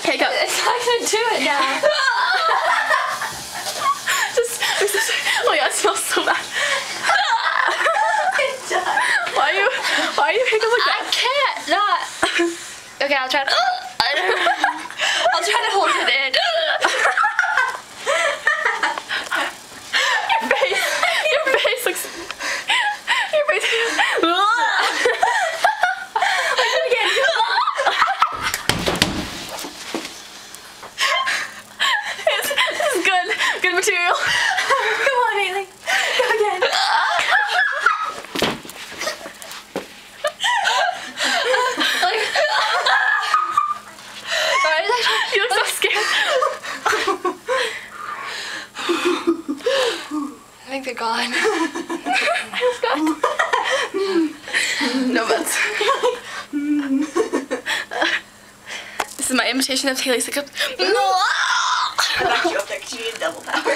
Hiccup. It's not gonna do it now. Oh my god, it smells so bad. Why are you hiccup like that? I can't not. Okay, I'll try to. I'll try to hold it in. Your face looks. Your face. This is good. Good material. Come on, Haley. Go again. You look so scared. I think they're gone. I just got no buts. This is my imitation of Haley's hiccups. I knocked you up there because you need double power.